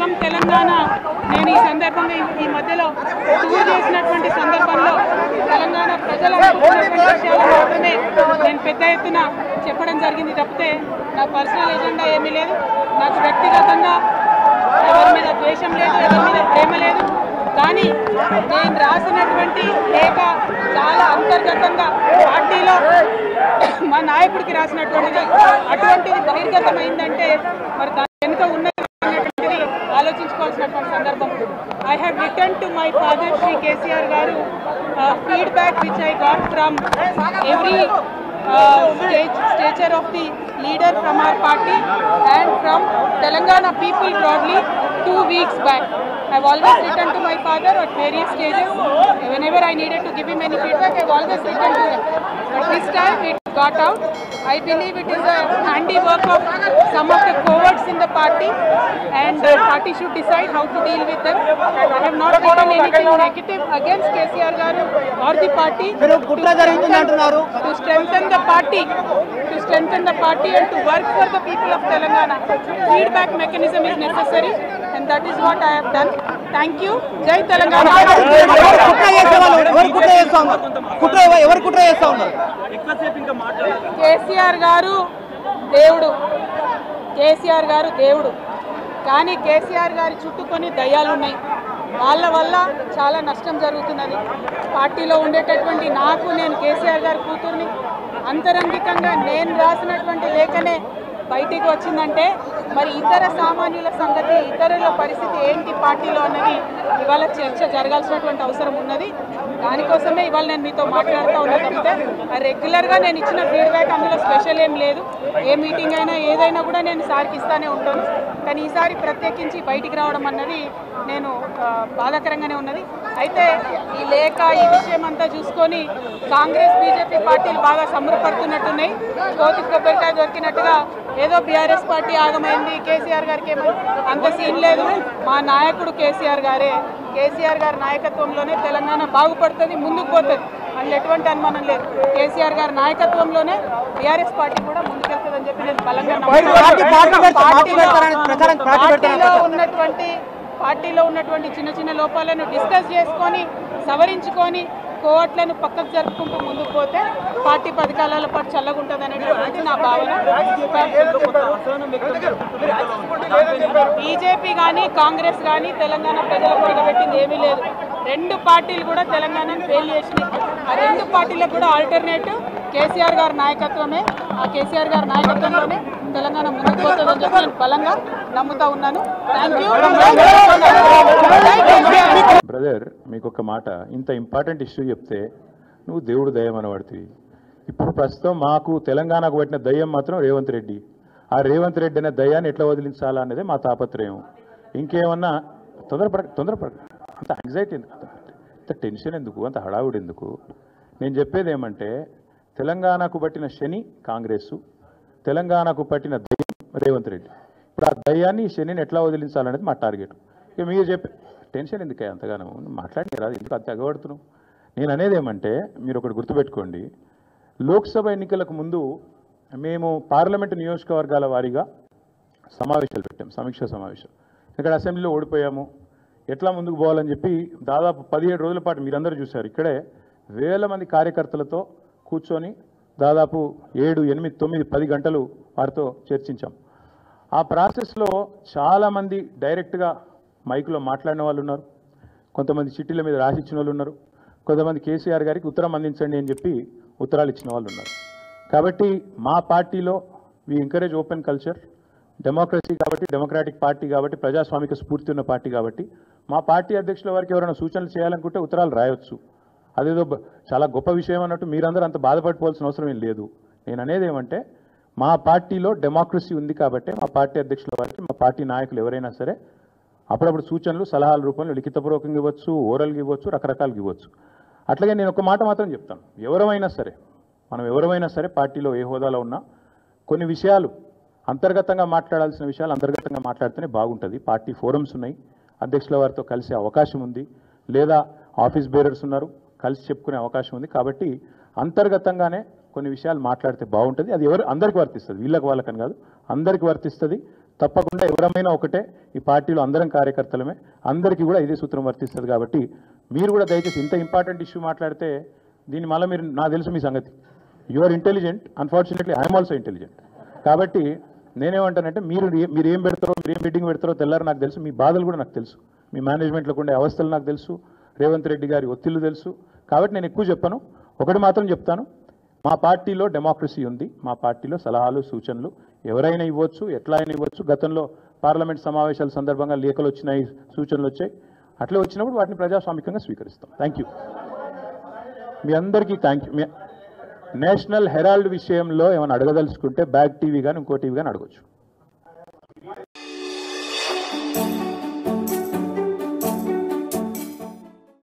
Welcome Telangana నేను ఈ సందర్భంగా ఈ మధ్యలో టూర్ చేసినటువంటి సందర్భంలో తెలంగాణ ప్రజల విషయాలు మాత్రమే నేను పెద్ద ఎత్తున చెప్పడం జరిగింది తప్పితే నా పర్సనల్ ఎజెండా ఏమీ లేదు. నాకు వ్యక్తిగతంగా ఎవరి మీద ద్వేషం లేదు, ఎవరి మీద ప్రేమ లేదు. కానీ నేను రాసినటువంటి లేఖ చాలా అంతర్గతంగా పార్టీలో మా నాయకుడికి రాసినటువంటిది అటువంటిది బహిర్గతమైందంటే మరి దాని వెనుక ఉన్నటువంటిది ఆలోచించుకోవాల్సినటువంటి సందర్భం. I have return to my father Shri KCR గారు feedback which I got from every stature of the leader from our party and from Telangana people broadly 2 weeks back. I've always written to my father at various stages. Whenever I needed to give him any feedback, I've always written to him. But this time it got out. I believe it is a handiwork of some of the cowards in the party, and the party should decide how to deal with them. I have not written anything negative against KCR garu or the party. To strengthen the party, and to work for the people of Telangana. Feedback mechanism is necessary, and that is what I have done. Thank you. Jai Telangana. KCR గారు దేవుడు, కేసీఆర్ గారు దేవుడు. కానీ కేసీఆర్ గారి చుట్టూ కొన్ని దయ్యాలు ఉన్నాయి. వాళ్ళ వల్ల చాలా నష్టం జరుగుతున్నది. పార్టీలో ఉండేటటువంటి నాకు, నేను కేసీఆర్ గారి కూతుర్ని, అంతరంగికంగా నేను రాసినటువంటి లేఖనే బయటికి వచ్చిందంటే మరి ఇతర సామాన్యుల సంగతి, ఇతరుల పరిస్థితి ఏంటి పార్టీలో అన్నది ఇవాళ చర్చ జరగాల్సినటువంటి అవసరం ఉన్నది. దానికోసమే ఇవాళ నేను మీతో మాట్లాడుతూ ఉన్నా తప్పితే రెగ్యులర్గా నేను ఇచ్చిన ఫీడ్బ్యాక్ అందులో స్పెషల్ ఏం లేదు. ఏ మీటింగ్ అయినా ఏదైనా కూడా నేను సార్కి ఇస్తానే ఉంటాను. కానీ ఈసారి ప్రత్యేకించి బయటికి రావడం అన్నది నేను బాధాకరంగానే ఉన్నది. అయితే ఈ లేఖ, ఈ విషయం అంతా చూసుకొని కాంగ్రెస్ బీజేపీ పార్టీలు బాగా సంబరపడుతున్నట్టున్నాయి. కోతి కొబ్బరికాయ దొరికినట్టుగా ఏదో బీఆర్ఎస్ పార్టీ ఆగమైంది, కేసీఆర్ గారికి ఏమైంది, అంత సీన్ లేదు. మా నాయకుడు కేసీఆర్ గారే. కేసీఆర్ గారి నాయకత్వంలోనే తెలంగాణ బాగుపడుతుంది, ముందుకు పోతుంది. అందులో ఎటువంటి అనుమానం లేదు. కేసీఆర్ గారి నాయకత్వంలోనే బీఆర్ఎస్ పార్టీ కూడా ముందుకెళ్తుందని చెప్పి నేను బలంగా పార్టీలో ఉన్నటువంటి చిన్న చిన్న లోపాలను డిస్కస్ చేసుకొని సవరించుకొని కోవట్లను పక్కకు జరుపుకుంటూ ముందుకు పోతే పార్టీ 10 కాలాల పాటు చల్లగుంటుంది అనేటువంటి నా భావన. బీజేపీ కానీ కాంగ్రెస్ కానీ తెలంగాణ ప్రజలకు పొరగబెట్టింది ఏమీ లేదు. 2 పార్టీలు కూడా తెలంగాణను ఫెయిల్ చేసినాయి. ఆ 2 పార్టీలకు కూడా ఆల్టర్నేటివ్ కేసీఆర్ గారి నాయకత్వమే. ఆ కేసీఆర్ గారి నాయకత్వంలోనే తెలంగాణ ముందుకు పోతుందని చెప్పి నేను బలంగా నమ్ముతా ఉన్నాను. Thank you. బ్రదర్, మీకు ఒక మాట, ఇంత ఇంపార్టెంట్ ఇష్యూ చెప్తే నువ్వు దేవుడు దయ్యం అనబడుతుంది. ఇప్పుడు ప్రస్తుతం మాకు తెలంగాణకు పట్టిన దయ్యం మాత్రం రేవంత్ రెడ్డి. ఆ రేవంత్ రెడ్డి అనే దయ్యాన్ని ఎట్లా వదిలించాలా అనేది మా తాపత్రయం. ఇంకేమన్నా తొందరపడ అంత యాంగ్జైటీ ఎందుకు, అంత టెన్షన్ ఎందుకు, అంత హడావుడు ఎందుకు? నేను చెప్పేది ఏమంటే తెలంగాణకు పట్టిన శని కాంగ్రెసు, తెలంగాణకు పట్టిన దయ్యం రేవంత్ రెడ్డి. ఇప్పుడు ఆ దయ్యాన్ని, శనిని ఎట్లా వదిలించాలనేది మా టార్గెట్. ఇక మీరు చెప్పే టెన్షన్ ఎందుకే అంతగానో మాట్లాడి రాదు, ఎందుకు అంత ఎగబడుతున్నావు? నేను అనేది ఏమంటే మీరు ఒకటి గుర్తుపెట్టుకోండి. లోక్సభ ఎన్నికలకు ముందు మేము పార్లమెంటు నియోజకవర్గాల వారీగా సమావేశాలు పెట్టాం, సమీక్ష సమావేశం. ఇక్కడ అసెంబ్లీలో ఓడిపోయాము, ఎట్లా ముందుకు పోవాలని చెప్పి దాదాపు 17 రోజుల పాటు మీరందరూ చూశారు. ఇక్కడే వేల మంది కార్యకర్తలతో కూర్చొని దాదాపు 7, 8, 9, 10 గంటలు వారితో చర్చించాం. ఆ ప్రాసెస్లో చాలామంది డైరెక్ట్గా మైక్లో మాట్లాడిన వాళ్ళు ఉన్నారు, కొంతమంది చిట్టీల మీద రాసిచ్చిన వాళ్ళు ఉన్నారు, కొంతమంది కేసీఆర్ గారికి ఉత్తరం అందించండి అని చెప్పి ఉత్తరాలు ఇచ్చిన వాళ్ళు ఉన్నారు. కాబట్టి మా పార్టీలో we encourage open culture, democracy కాబట్టి, డెమోక్రాటిక్ పార్టీ కాబట్టి, ప్రజాస్వామిక స్ఫూర్తి ఉన్న పార్టీ కాబట్టి మా పార్టీ అధ్యక్షుల వారికి ఎవరైనా సూచనలు చేయాలనుకుంటే ఉత్తరాలు రాయొచ్చు. అదేదో చాలా గొప్ప విషయం అన్నట్టు మీరందరూ అంత బాధపడిపోవాల్సిన అవసరం ఏం లేదు. నేను అనేది ఏమంటే మా పార్టీలో డెమోక్రసీ ఉంది కాబట్టి మా పార్టీ అధ్యక్షుల వారికి, మా పార్టీ నాయకులు ఎవరైనా సరే అప్పుడప్పుడు సూచనలు, సలహాల రూపంలో లిఖితపూర్వకంగా ఇవ్వచ్చు, ఓరల్గా ఇవ్వచ్చు, రకరకాలుగా ఇవ్వచ్చు. అట్లాగే నేను ఒక మాట మాత్రం చెప్తాను, మనం ఎవరైనా సరే పార్టీలో ఏ హోదాలో ఉన్నా కొన్ని విషయాలు అంతర్గతంగా మాట్లాడాల్సిన విషయాలు అంతర్గతంగా మాట్లాడితేనే బాగుంటుంది. పార్టీ ఫోరమ్స్ ఉన్నాయి, అధ్యక్షుల వారితో కలిసే అవకాశం ఉంది, లేదా ఆఫీస్ బేరర్స్ ఉన్నారు, కలిసి చెప్పుకునే అవకాశం ఉంది. కాబట్టి అంతర్గతంగానే కొన్ని విషయాలు మాట్లాడితే బాగుంటుంది. అది అందరికీ వర్తిస్తుంది, వీళ్ళకి వాళ్ళకని కాదు, అందరికీ వర్తిస్తుంది. తప్పకుండా ఎవరమైనా ఒకటే, ఈ పార్టీలో అందరం కార్యకర్తలమే, అందరికీ కూడా ఇదే సూత్రం వర్తిస్తుంది. కాబట్టి మీరు కూడా దయచేసి ఇంత ఇంపార్టెంట్ ఇష్యూ మాట్లాడితే దీని మళ్ళీ మీరు, నాకు తెలుసు మీ సంగతి, you are intelligent, unfortunately I'm also intelligent. కాబట్టి నేనేమంటానంటే మీరు ఏం పెడతారో, మీరు ఏం మీటింగ్ పెడతారో తెల్లారు నాకు తెలుసు, మీ బాధలు కూడా నాకు తెలుసు, మీ మేనేజ్మెంట్లోకి ఉండే అవస్థలు నాకు తెలుసు, రేవంత్ రెడ్డి గారి ఒత్తిళ్లు తెలుసు. కాబట్టి నేను ఎక్కువ చెప్పను, ఒకటి మాత్రం చెప్తాను, మా పార్టీలో డెమోక్రసీ ఉంది, మా పార్టీలో సలహాలు సూచనలు ఎవరైనా ఇవ్వచ్చు, ఎట్లా అయినా ఇవ్వచ్చు. గతంలో పార్లమెంట్ సమావేశాల సందర్భంగా లేఖలు వచ్చినాయి, సూచనలు వచ్చాయి, అట్లా వచ్చినప్పుడు వాటిని ప్రజాస్వామికంగా స్వీకరిస్తాం. థ్యాంక్ యూ, మీ అందరికీ థ్యాంక్ యూ. నేషనల్ హెరాల్డ్ విషయంలో ఏమైనా అడగదలుచుకుంటే బ్యాక్ టీవీ కానీ ఇంకో టీవీ కానీ అడగచ్చు.